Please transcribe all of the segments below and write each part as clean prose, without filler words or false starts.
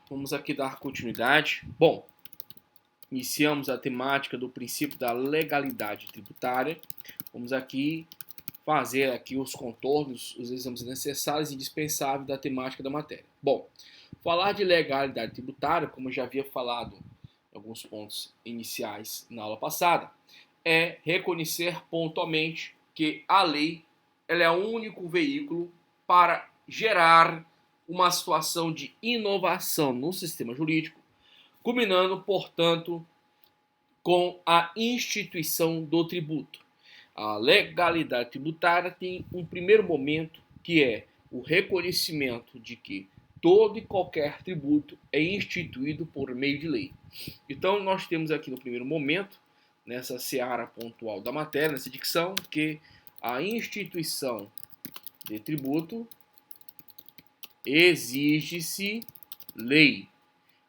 Vamos aqui dar continuidade. Bom, iniciamos a temática do princípio da legalidade tributária. Vamos aqui fazer aqui os contornos, os exames necessários e indispensáveis da temática da matéria. Bom, falar de legalidade tributária, como eu já havia falado em alguns pontos iniciais na aula passada, é reconhecer pontualmente que a lei ela é o único veículo para gerar uma situação de inovação no sistema jurídico, culminando, portanto, com a instituição do tributo. A legalidade tributária tem um primeiro momento, que é o reconhecimento de que todo e qualquer tributo é instituído por meio de lei. Então, nós temos aqui no primeiro momento, nessa seara pontual da matéria, nessa dicção, que a instituição de tributo exige-se lei.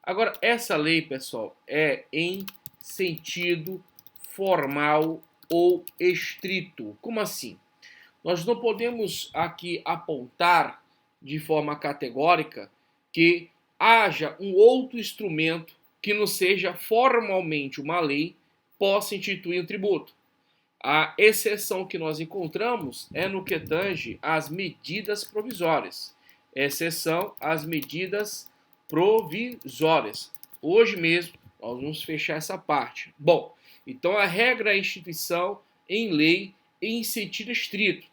Agora, essa lei, pessoal, é em sentido formal ou estrito. Como assim? Nós não podemos aqui apontar de forma categórica que haja um outro instrumento que não seja formalmente uma lei possa instituir um tributo. A exceção que nós encontramos é no que tange às medidas provisórias. Exceção às medidas provisórias. Hoje mesmo nós vamos fechar essa parte. Bom, então a regra é a instituição em lei em sentido estrito.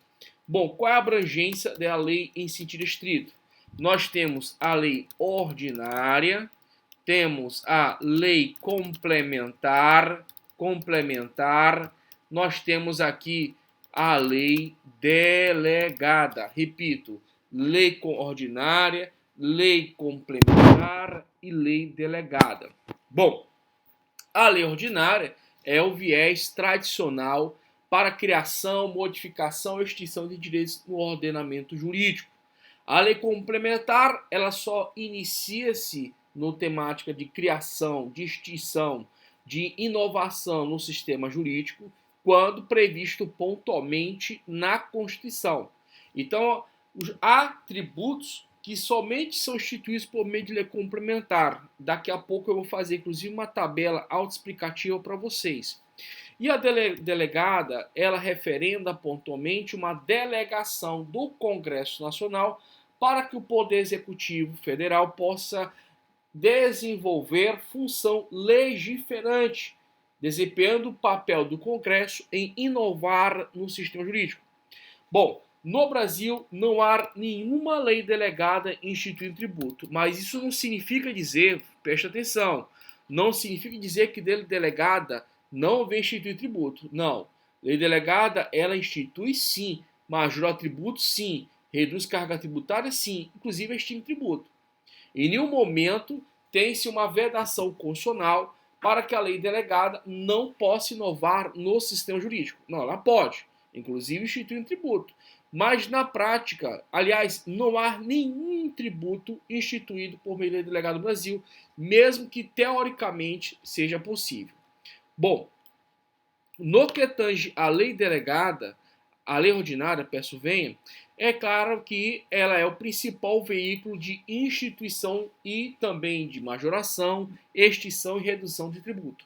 Bom, qual é a abrangência da lei em sentido estrito? Nós temos a lei ordinária, temos a lei complementar, nós temos aqui a lei delegada. Repito, lei ordinária, lei complementar e lei delegada. Bom, a lei ordinária é o viés tradicional para criação, modificação e extinção de direitos no ordenamento jurídico. A lei complementar, ela só inicia-se no temática de criação, de extinção, de inovação no sistema jurídico, quando previsto pontualmente na Constituição. Então, há tributos que somente são instituídos por meio de lei complementar. Daqui a pouco eu vou fazer, inclusive, uma tabela autoexplicativa para vocês. E a delegada, ela referenda pontualmente uma delegação do Congresso Nacional para que o Poder Executivo Federal possa desenvolver função legiferante, desempenhando o papel do Congresso em inovar no sistema jurídico. Bom, no Brasil não há nenhuma lei delegada instituindo tributo, mas isso não significa dizer, preste atenção, não significa dizer que lei delegada não vem instituir tributo. Não, lei delegada ela institui sim, majora tributo sim, reduz carga tributária sim, inclusive extingue tributo. Em nenhum momento tem-se uma vedação constitucional para que a lei delegada não possa inovar no sistema jurídico. Não, ela pode, inclusive instituir um tributo. Mas na prática, aliás, não há nenhum tributo instituído por meio da lei delegada do Brasil, mesmo que teoricamente seja possível. Bom, no que tange a lei delegada, a lei ordinária, peço venha, é claro que ela é o principal veículo de instituição e também de majoração, extinção e redução de tributo.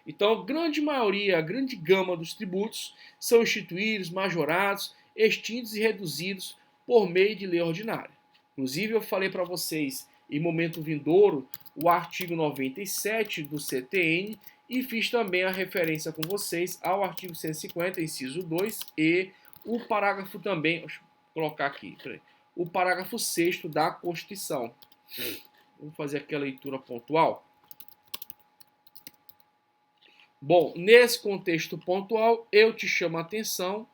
Então, a grande maioria, a grande gama dos tributos são instituídos, majorados, extintos e reduzidos por meio de lei ordinária. Inclusive, eu falei para vocês, em momento vindouro, o artigo 97 do CTN e fiz também a referência com vocês ao artigo 150, inciso 2 e o parágrafo também, deixa eu colocar aqui, o parágrafo 6º da Constituição. Vamos fazer aqui a leitura pontual. Bom, nesse contexto pontual, eu te chamo a atenção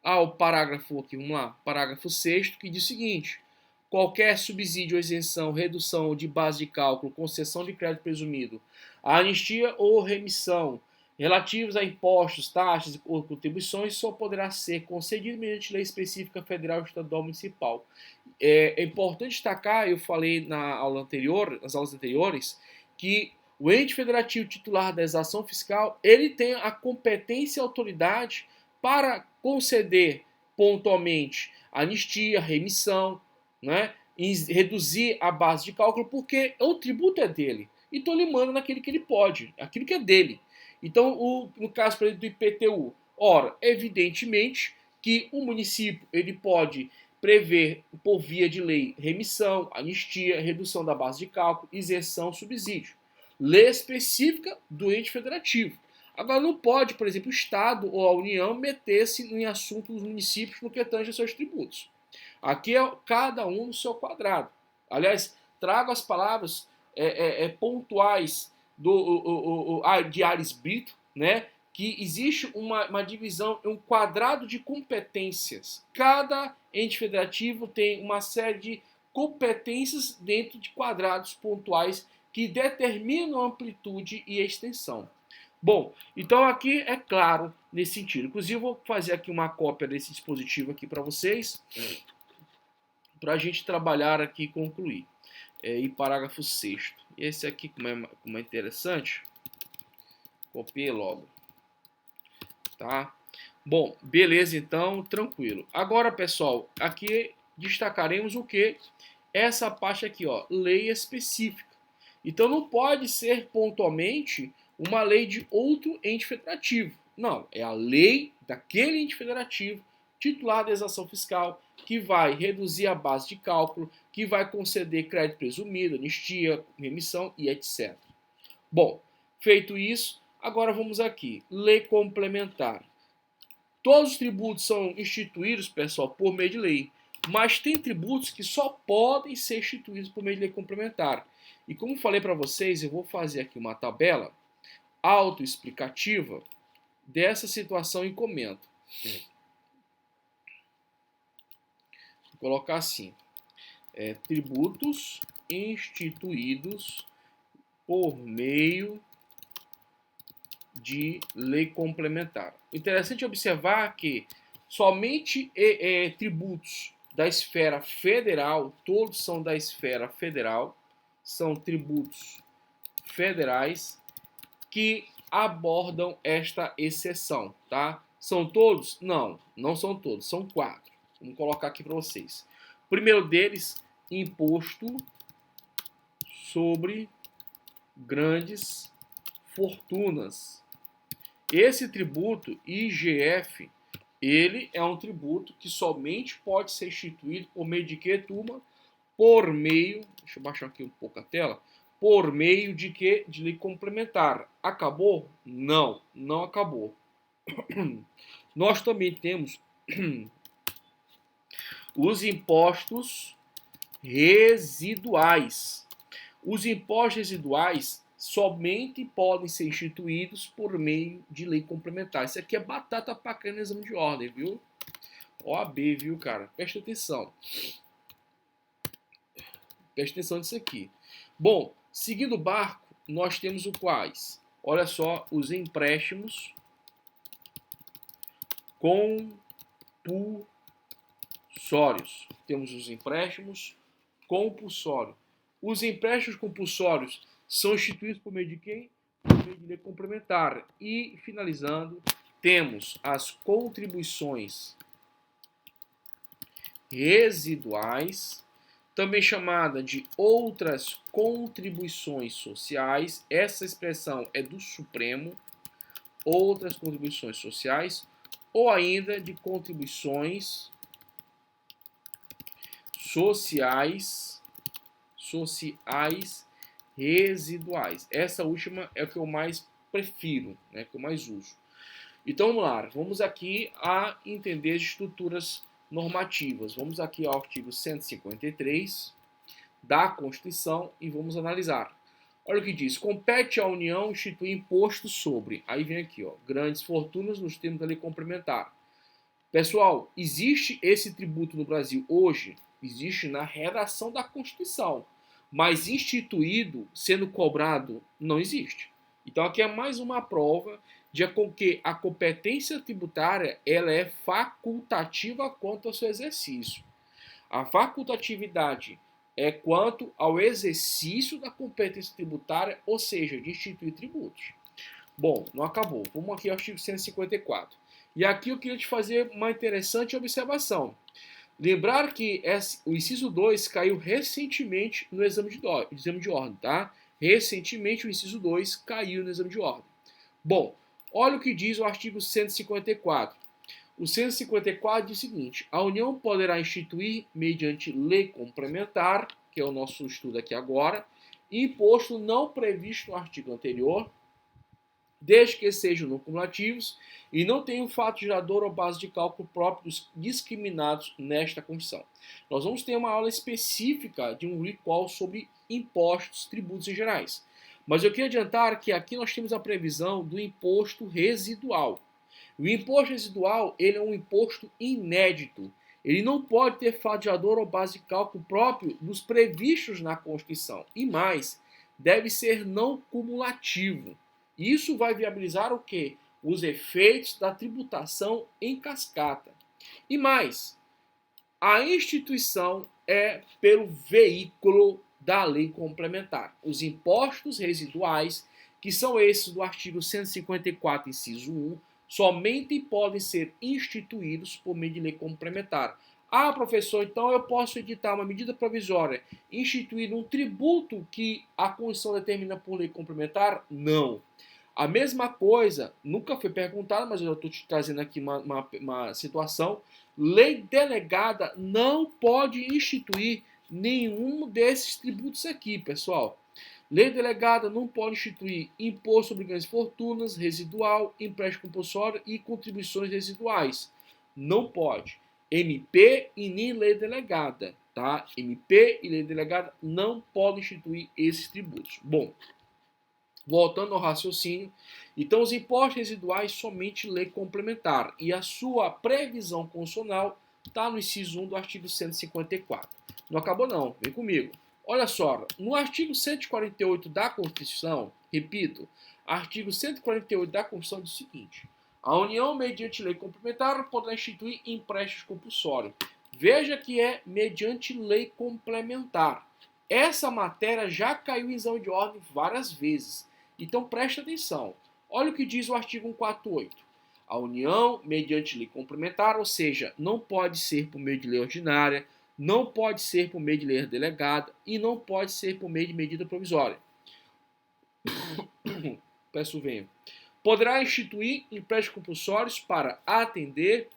ao parágrafo, aqui, vamos lá, parágrafo 6º, que diz o seguinte: qualquer subsídio ou isenção, redução de base de cálculo, concessão de crédito presumido, anistia ou remissão relativos a impostos, taxas ou contribuições só poderá ser concedido mediante lei específica federal, estadual, municipal. É importante destacar, eu falei na aula anterior, nas aulas anteriores, que o ente federativo titular da exação fiscal, ele tem a competência e autoridade para conceder pontualmente anistia, remissão, né, reduzir a base de cálculo porque o tributo é dele. Então ele manda naquele que ele pode, aquilo que é dele. Então, no caso, por exemplo, do IPTU, ora, evidentemente que o município ele pode prever, por via de lei, remissão, anistia, redução da base de cálculo, isenção, subsídio. Lei específica do ente federativo. Agora, não pode, por exemplo, o Estado ou a União meter-se em assuntos dos municípios no que tange a seus tributos. Aqui é cada um no seu quadrado. Aliás, trago as palavras pontuais de Ares Brito, né? Que existe uma divisão, um quadrado de competências. Cada ente federativo tem uma série de competências dentro de quadrados pontuais que determinam a amplitude e a extensão. Bom, então aqui é claro nesse sentido. Inclusive, eu vou fazer aqui uma cópia desse dispositivo aqui para vocês, para a gente trabalhar aqui e concluir. E parágrafo 6º. Esse aqui, como é interessante, copiei logo. Tá? Bom, beleza, então, tranquilo. Agora, pessoal, aqui destacaremos o que? Essa parte aqui, ó, lei específica. Então, não pode ser pontualmente uma lei de outro ente federativo. Não, é a lei daquele ente federativo titular da exação fiscal que vai reduzir a base de cálculo, que vai conceder crédito presumido, anistia, remissão e etc. Bom, feito isso, agora vamos aqui. Lei complementar. Todos os tributos são instituídos, pessoal, por meio de lei. Mas tem tributos que só podem ser instituídos por meio de lei complementar. E como falei para vocês, eu vou fazer aqui uma tabela autoexplicativa dessa situação e comento. Vou colocar assim. Tributos instituídos por meio de lei complementar. Interessante observar que somente tributos da esfera federal, todos são da esfera federal, são tributos federais que abordam esta exceção, tá? São todos? Não, não são todos, são 4. Vamos colocar aqui para vocês. O primeiro deles, imposto sobre grandes fortunas. Esse tributo, IGF, ele é um tributo que somente pode ser instituído por meio de quê, turma? Por meio, deixa eu baixar aqui um pouco a tela, por meio de quê? De lei complementar. Acabou? Não, não acabou. Nós também temos os impostos residuais. Os impostos residuais somente podem ser instituídos por meio de lei complementar. Isso aqui é batata pra cá no exame de ordem, viu? OAB, viu, cara? Presta atenção. Presta atenção nisso aqui. Bom, seguindo o barco, nós temos o quais? Olha só, os empréstimos compulsórios. Temos os empréstimos compulsórios. Os empréstimos compulsórios são instituídos por meio de quem? Por meio de lei complementar. E, finalizando, temos as contribuições residuais, também chamada de outras contribuições sociais. Essa expressão é do Supremo. Outras contribuições sociais, ou ainda de contribuições sociais residuais. Essa última é o que eu mais prefiro, né, que eu mais uso. Então vamos lá, vamos aqui a entender as estruturas normativas. Vamos aqui ao artigo 153 da Constituição e vamos analisar. Olha o que diz: compete à União instituir imposto sobre, aí vem aqui, ó, grandes fortunas nos termos da lei complementar. Pessoal, existe esse tributo no Brasil hoje? Existe na redação da Constituição, mas instituído, sendo cobrado, não existe. Então aqui é mais uma prova de que a competência tributária ela é facultativa quanto ao seu exercício. A facultatividade é quanto ao exercício da competência tributária, ou seja, de instituir tributos. Bom, não acabou. Vamos aqui ao artigo 154. E aqui eu queria te fazer uma interessante observação. Lembrar que o inciso 2 caiu recentemente no exame de ordem, tá? Recentemente o inciso 2 caiu no exame de ordem. Bom, olha o que diz o artigo 154. O 154 diz o seguinte: a União poderá instituir, mediante lei complementar, que é o nosso estudo aqui agora, imposto não previsto no artigo anterior, desde que sejam não cumulativos e não tenham fato gerador ou base de cálculo próprios discriminados nesta Constituição. Nós vamos ter uma aula específica de um recall sobre impostos, tributos em gerais. Mas eu queria adiantar que aqui nós temos a previsão do imposto residual. O imposto residual, ele é um imposto inédito. Ele não pode ter fato gerador ou base de cálculo próprio dos previstos na Constituição. E mais, deve ser não cumulativo. Isso vai viabilizar o quê? Os efeitos da tributação em cascata. E mais, a instituição é pelo veículo da lei complementar. Os impostos residuais, que são esses do artigo 154, inciso 1, somente podem ser instituídos por meio de lei complementar. Ah, professor, então eu posso editar uma medida provisória, instituir um tributo que a Constituição determina por lei complementar? Não. A mesma coisa, nunca foi perguntado, mas eu estou te trazendo aqui uma situação. Lei delegada não pode instituir nenhum desses tributos aqui, pessoal. Lei delegada não pode instituir imposto sobre grandes fortunas, residual, empréstimo compulsório e contribuições residuais. Não pode. MP e nem lei delegada, tá? MP e lei delegada não podem instituir esses tributos. Bom, voltando ao raciocínio, então os impostos residuais somente lei complementar e a sua previsão constitucional está no inciso 1 do artigo 154. Não acabou não, vem comigo. Olha só, no artigo 148 da Constituição, repito, artigo 148 da Constituição diz o seguinte: a União, mediante lei complementar, poderá instituir empréstimos compulsórios. Veja que é mediante lei complementar. Essa matéria já caiu em exame de ordem várias vezes. Então preste atenção. Olha o que diz o artigo 148. A União, mediante lei complementar, ou seja, não pode ser por meio de lei ordinária, não pode ser por meio de lei delegada e não pode ser por meio de medida provisória. Peço venha. Poderá instituir empréstimos compulsórios para atender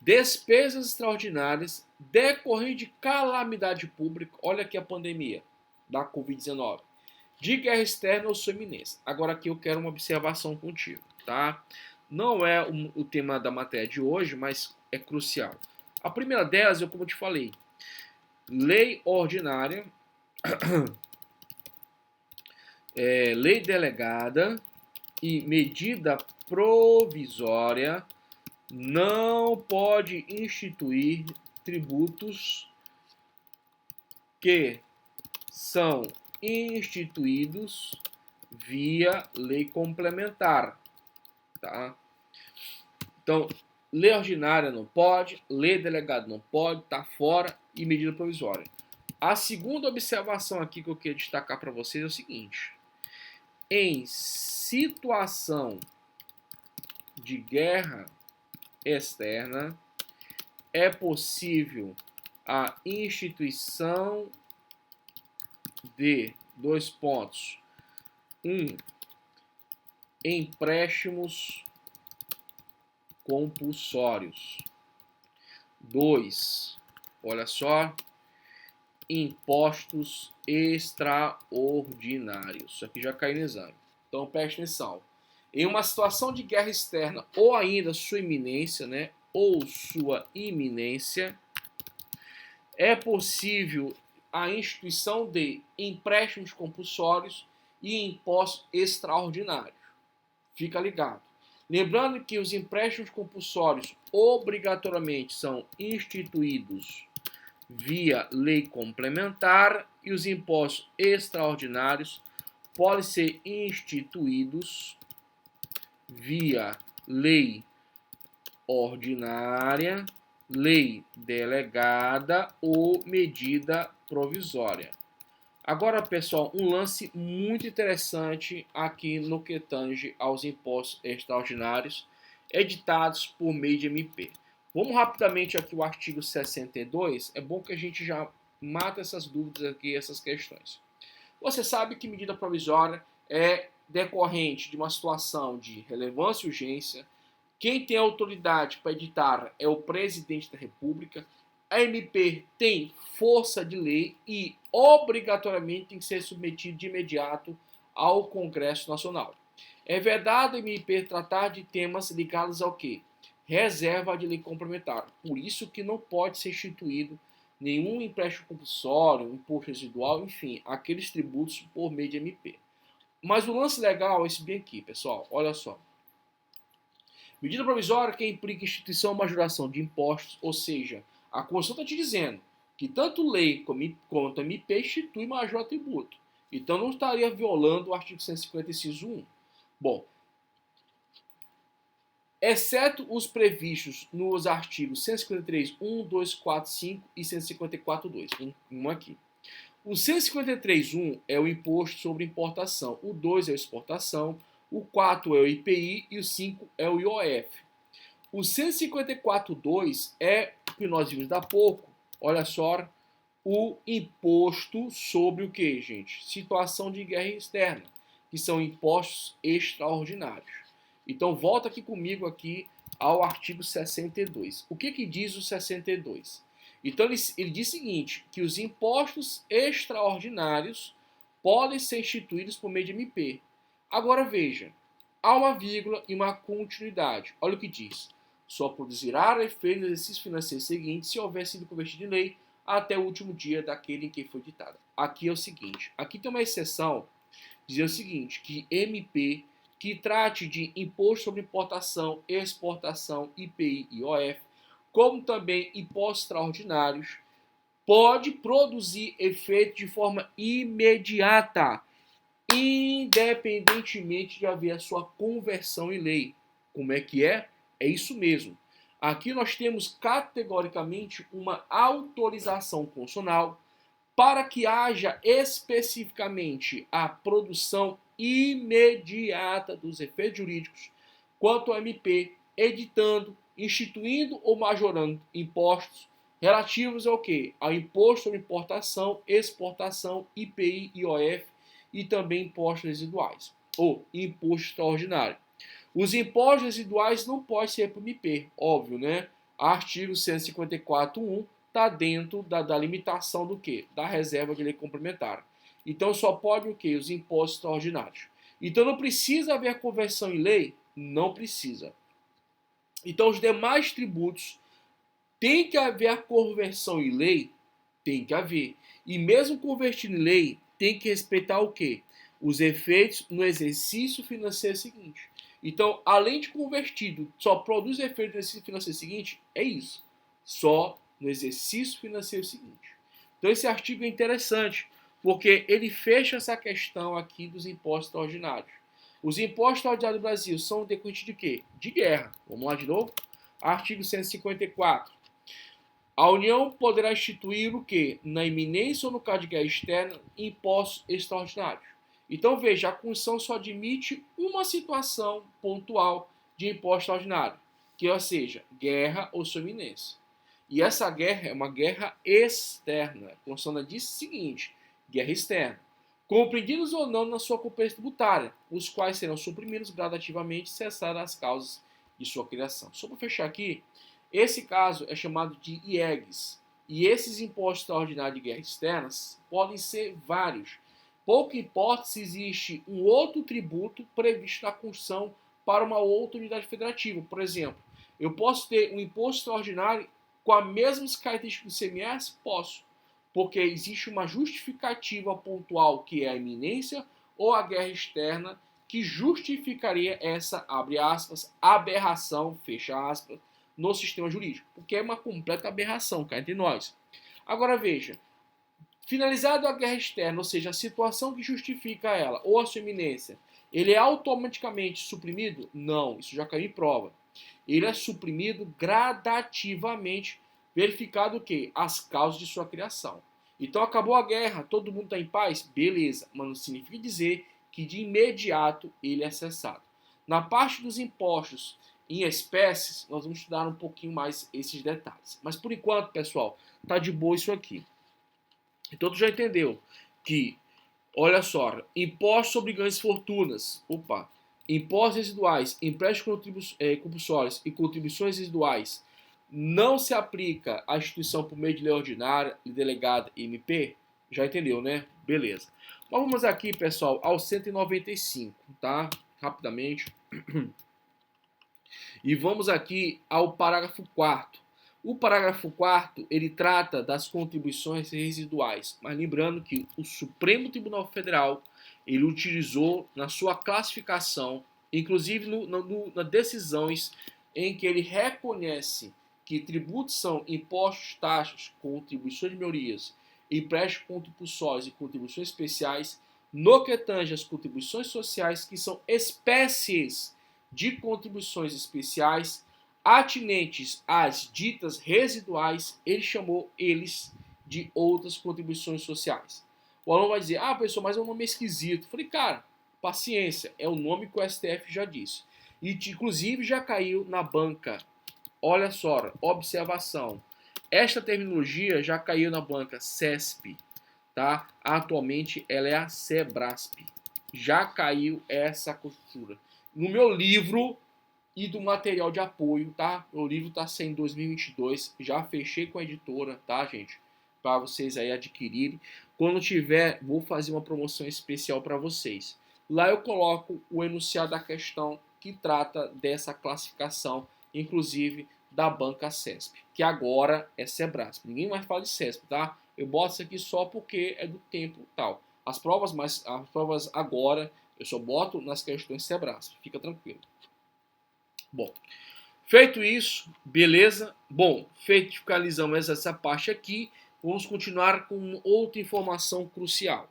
despesas extraordinárias decorrentes de calamidade pública. Olha aqui a pandemia da Covid-19. De guerra externa ou sua iminência. Agora aqui eu quero uma observação contigo, tá? Não é o tema da matéria de hoje, mas é crucial. A primeira delas, como eu te falei, lei ordinária, lei delegada e medida provisória não pode instituir tributos que são instituídos via lei complementar, tá? Então, lei ordinária não pode, lei delegada não pode, tá fora, e medida provisória. A segunda observação aqui que eu quero destacar para vocês é o seguinte: em situação de guerra externa, é possível a instituição de empréstimos compulsórios. 2, olha só, impostos extraordinários. Isso aqui já caiu no exame. Então preste atenção. Em uma situação de guerra externa ou ainda sua iminência, né, ou sua iminência, é possível a instituição de empréstimos compulsórios e impostos extraordinários. Fica ligado. Lembrando que os empréstimos compulsórios obrigatoriamente são instituídos via lei complementar e os impostos extraordinários podem ser instituídos via lei ordinária, lei delegada ou medida provisória. Agora, pessoal, um lance muito interessante aqui no que tange aos impostos extraordinários editados por meio de MP. Vamos rapidamente aqui o artigo 62. É bom que a gente já mata essas dúvidas aqui, essas questões. Você sabe que medida provisória é decorrente de uma situação de relevância e urgência. Quem tem autoridade para editar é o presidente da República. A MP tem força de lei e obrigatoriamente tem que ser submetido de imediato ao Congresso Nacional. É vedado a MP tratar de temas ligados ao quê? Reserva de lei complementar. Por isso que não pode ser instituído nenhum empréstimo compulsório, imposto residual, enfim, aqueles tributos por meio de MP. Mas o lance legal é esse bem aqui, pessoal. Olha só. Medida provisória que implica instituição ou majoração de impostos, ou seja, a Constituição está te dizendo que tanto lei quanto MP institui major tributo. Então não estaria violando o artigo 150, inciso 1. Bom, exceto os previstos nos artigos 153, 1, 2, 4, 5 e 154, 2. Um aqui. O 153.1 é o imposto sobre importação, o 2 é a exportação, o 4 é o IPI e o 5 é o IOF. O 154.2 é o que nós vimos há pouco, olha só, o imposto sobre o que, gente? Situação de guerra externa, que são impostos extraordinários. Então volta aqui comigo aqui ao artigo 62. O que diz o 62? Então ele diz o seguinte, que os impostos extraordinários podem ser instituídos por meio de MP. Agora veja, há uma vírgula e uma continuidade. Olha o que diz. Só produzirá efeito no exercício financeiro seguinte se houver sido convertido em lei até o último dia daquele em que foi ditada. Aqui é o seguinte, aqui tem uma exceção, dizer o seguinte, que MP que trate de imposto sobre importação, exportação, IPI e IOF, como também impostos extraordinários, pode produzir efeito de forma imediata, independentemente de haver a sua conversão em lei. Como é que é? É isso mesmo. Aqui nós temos categoricamente uma autorização constitucional para que haja especificamente a produção imediata dos efeitos jurídicos quanto ao MP, editando, instituindo ou majorando impostos relativos ao quê? Ao imposto sobre importação, exportação, IPI, IOF e também impostos residuais, ou imposto extraordinário. Os impostos residuais não podem ser por MP, óbvio, né? Artigo 154.1 está dentro da limitação do quê? Da reserva de lei complementar. Então só pode o quê? Os impostos extraordinários. Então não precisa haver conversão em lei? Não precisa. Então os demais tributos tem que haver a conversão em lei? Tem que haver. E mesmo convertindo em lei, tem que respeitar o quê? Os efeitos no exercício financeiro seguinte. Então, além de convertido, só produz efeito no exercício financeiro seguinte, é isso. Só no exercício financeiro seguinte. Então, esse artigo é interessante, porque ele fecha essa questão aqui dos impostos extraordinários. Os impostos extraordinários do Brasil são decorrentes de quê? De guerra. Vamos lá de novo? Artigo 154. A União poderá instituir o quê? Na iminência ou no caso de guerra externa, impostos extraordinários. Então, veja, a Constituição só admite uma situação pontual de imposto extraordinário, que ou seja, guerra ou sua iminência. E essa guerra é uma guerra externa. A Constituição diz o seguinte, guerra externa. Compreendidos ou não na sua competência tributária, os quais serão suprimidos gradativamente, cessadas as causas de sua criação. Só para fechar aqui, esse caso é chamado de IEGs. E esses impostos extraordinários de guerra externas podem ser vários. Pouco importa se existe um outro tributo previsto na Constituição para uma outra unidade federativa. Por exemplo, eu posso ter um imposto extraordinário com as mesmas características do ICMS? Posso. Porque existe uma justificativa pontual, que é a iminência ou a guerra externa, que justificaria essa, abre aspas, aberração, fecha aspas, no sistema jurídico. Porque é uma completa aberração, cá entre nós. Agora veja, finalizada a guerra externa, ou seja, a situação que justifica ela, ou a sua iminência, ele é automaticamente suprimido? Não, isso já caiu em prova. Ele é suprimido gradativamente, verificado o quê? As causas de sua criação. Então acabou a guerra, todo mundo está em paz? Beleza, mas não significa dizer que de imediato ele é cessado. Na parte dos impostos em espécies, nós vamos estudar um pouquinho mais esses detalhes. Mas por enquanto, pessoal, tá de boa isso aqui. Então tu já entendeu que, olha só, impostos sobre ganhos e fortunas, impostos residuais, empréstimos compulsórios e contribuições residuais não se aplica à instituição por meio de lei ordinária, delegada e MP? Já entendeu, né? Beleza. Mas vamos aqui, pessoal, ao 195, tá? Rapidamente. E vamos aqui ao parágrafo 4º. O parágrafo 4º, ele trata das contribuições residuais. Mas lembrando que o Supremo Tribunal Federal, ele utilizou na sua classificação, inclusive nas decisões em que ele reconhece que tributos são impostos, taxas, contribuições de melhorias, empréstimos compulsórios e contribuições especiais, no que tange as contribuições sociais, que são espécies de contribuições especiais atinentes às ditas residuais, ele chamou eles de outras contribuições sociais. O aluno vai dizer, pessoal, mas é um nome esquisito. Eu falei, cara, paciência, é o nome que o STF já disse. E inclusive já caiu na banca. Olha só, observação. Esta terminologia já caiu na banca CESP, tá? Atualmente ela é a SEBRASP. Já caiu essa costura. No meu livro e do material de apoio, tá? O livro tá saindo em 2022, já fechei com a editora, tá, gente? Para vocês aí adquirirem. Quando tiver, vou fazer uma promoção especial para vocês. Lá eu coloco o enunciado da questão que trata dessa classificação, inclusive da banca CESP, que agora é SEBRASP. Ninguém mais fala de CESP, tá? Eu boto isso aqui só porque é do tempo tal. As provas agora eu só boto nas questões SEBRASP. Fica tranquilo. Bom, feito isso, beleza? Bom, finalizamos essa parte aqui, vamos continuar com outra informação crucial.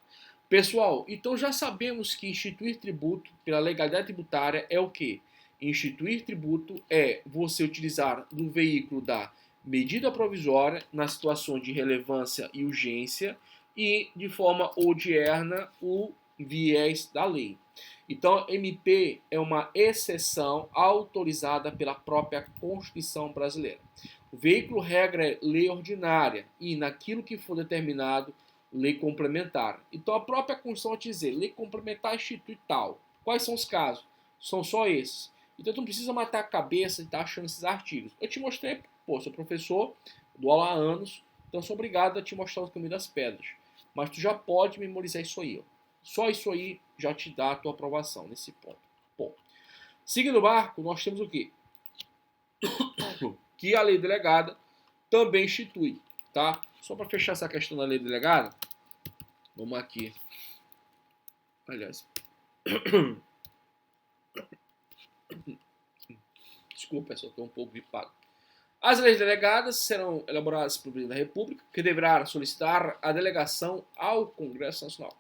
Pessoal, então já sabemos que instituir tributo pela legalidade tributária é o quê? Instituir tributo é você utilizar no veículo da medida provisória na situação de relevância e urgência e de forma odierna o viés da lei. Então, MP é uma exceção autorizada pela própria Constituição brasileira. O veículo regra é lei ordinária e, naquilo que for determinado, lei complementar. Então, a própria Constituição vai dizer, lei complementar institui tal. Quais são os casos? São só esses. Então, tu não precisa matar a cabeça e estar achando esses artigos. Eu te mostrei, sou professor, dou aula há anos, então sou obrigado a te mostrar o caminho das pedras. Mas tu já pode memorizar isso aí, ó. Só isso aí já te dá a tua aprovação nesse ponto. Bom, seguindo o barco, nós temos o quê? Que a lei delegada também institui, tá? Só para fechar essa questão da lei delegada, vamos aqui. Aliás, desculpa, pessoal, estou um pouco gripado. As leis delegadas serão elaboradas pelo presidente da República, que deverá solicitar a delegação ao Congresso Nacional.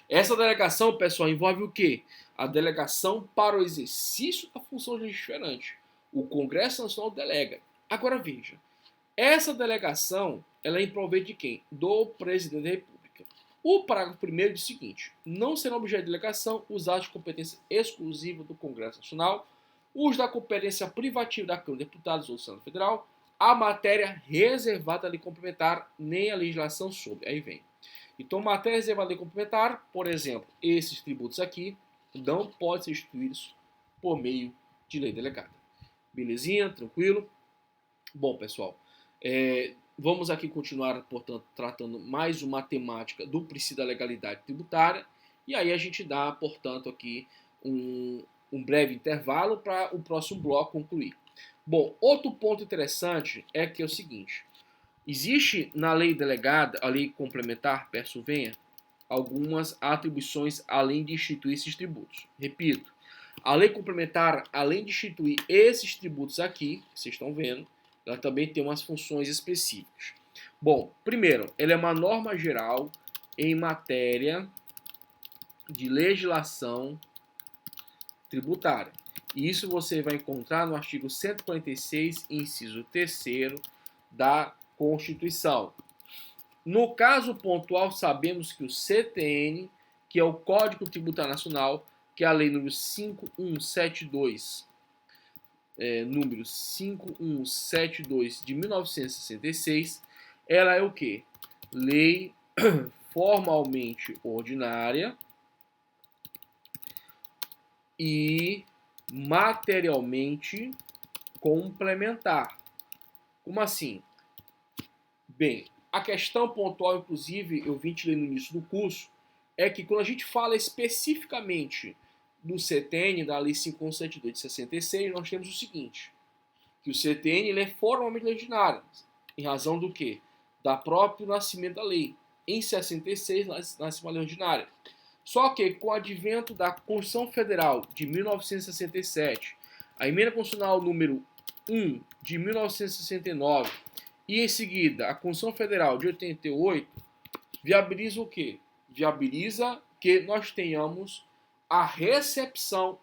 Essa delegação, pessoal, envolve o quê? A delegação para o exercício da função legislativa. O Congresso Nacional delega. Agora veja, essa delegação, ela é em proveito de quem? Do presidente da República. O parágrafo 1º diz o seguinte: não serão objeto de delegação os atos de competência exclusiva do Congresso Nacional, os da competência privativa da Câmara de Deputados ou do Senado Federal, a matéria reservada à lei complementar, nem a legislação sobre. Aí vem. Então, matéria reservada à lei complementar, por exemplo, esses tributos aqui, não podem ser instituídos por meio de lei delegada. Belezinha? Tranquilo? Bom, pessoal, vamos aqui continuar, portanto, tratando mais uma temática do princípio da legalidade tributária, e aí a gente dá, portanto, aqui um breve intervalo para o próximo bloco concluir. Bom, outro ponto interessante é que é o seguinte: existe na lei delegada, a lei complementar, peço venha, algumas atribuições além de instituir esses tributos. Repito, a lei complementar, além de instituir esses tributos aqui, que vocês estão vendo, ela também tem umas funções específicas. Bom, primeiro, ela é uma norma geral em matéria de legislação tributária. E isso você vai encontrar no artigo 146, inciso 3º da Constituição. No caso pontual, sabemos que o CTN, que é o Código Tributário Nacional, que é a lei número 5172, número 5172 de 1966, ela é o quê? Lei formalmente ordinária e materialmente complementar. Como assim? Bem, a questão pontual, inclusive, eu vim te ler no início do curso, é que quando a gente fala especificamente do CTN, da Lei 5172 de 66, nós temos o seguinte, que o CTN ele é formalmente ordinário, em razão do quê? Da próprio nascimento da lei. Em 66, nasce uma lei ordinária. Só que com o advento da Constituição Federal de 1967, a emenda constitucional número 1 de 1969 e em seguida a Constituição Federal de 88, viabiliza o quê? Viabiliza que nós tenhamos a recepção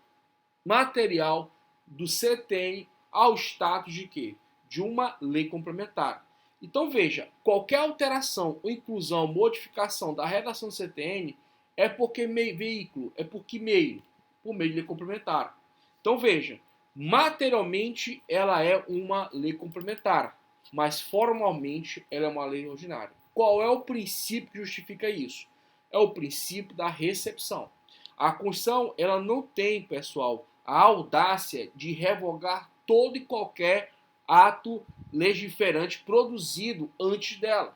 material do CTN ao status de quê? De uma lei complementar. Então veja, qualquer alteração ou inclusão, modificação da redação do CTN é porque veículo, é porque meio, por meio de lei complementar. Então veja, materialmente ela é uma lei complementar, mas formalmente ela é uma lei ordinária. Qual é o princípio que justifica isso? É o princípio da recepção. A Constituição ela não tem, pessoal, a audácia de revogar todo e qualquer ato legiferante produzido antes dela,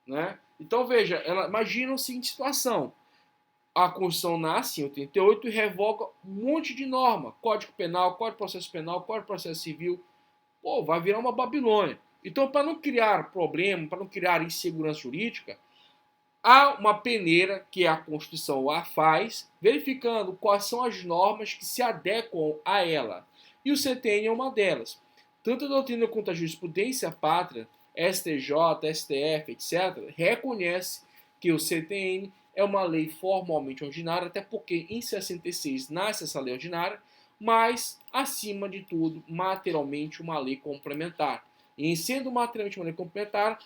né? Então veja, imagina a seguinte situação: a Constituição nasce em 88 e revoga um monte de norma, Código Penal, Código de Processo Penal, Código de Processo Civil, pô, vai virar uma Babilônia. Então, para não criar problema, para não criar insegurança jurídica, há uma peneira que a Constituição a faz, verificando quais são as normas que se adequam a ela. E o CTN é uma delas. Tanto a doutrina quanto a jurisprudência pátria, STJ, STF, etc., reconhece que o CTN é uma lei formalmente ordinária, até porque em 66 nasce essa lei ordinária, mas, acima de tudo, materialmente uma lei complementar. E em sendo materialmente uma lei complementar,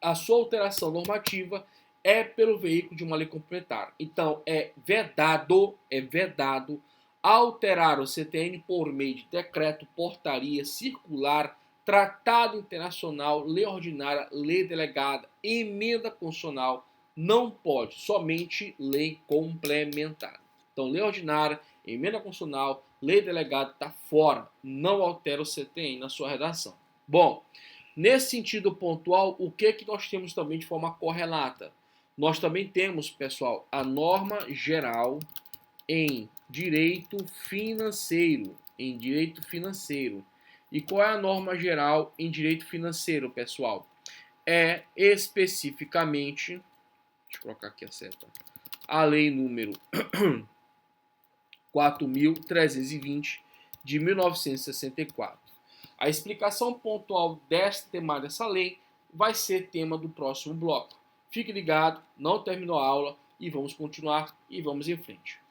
a sua alteração normativa é pelo veículo de uma lei complementar. Então, é vedado alterar o CTN por meio de decreto, portaria, circular, tratado internacional, lei ordinária, lei delegada, emenda constitucional. Não pode, somente lei complementar. Então, lei ordinária, emenda constitucional, lei delegada está fora. Não altera o CTN na sua redação. Bom, nesse sentido pontual, o que nós temos também de forma correlata? Nós também temos, pessoal, a norma geral em direito financeiro. E qual é a norma geral em direito financeiro, pessoal? É especificamente, deixa eu colocar aqui a seta, a lei número 4.320 de 1964. A explicação pontual desta temática dessa lei vai ser tema do próximo bloco. Fique ligado, não terminou a aula e vamos continuar e vamos em frente.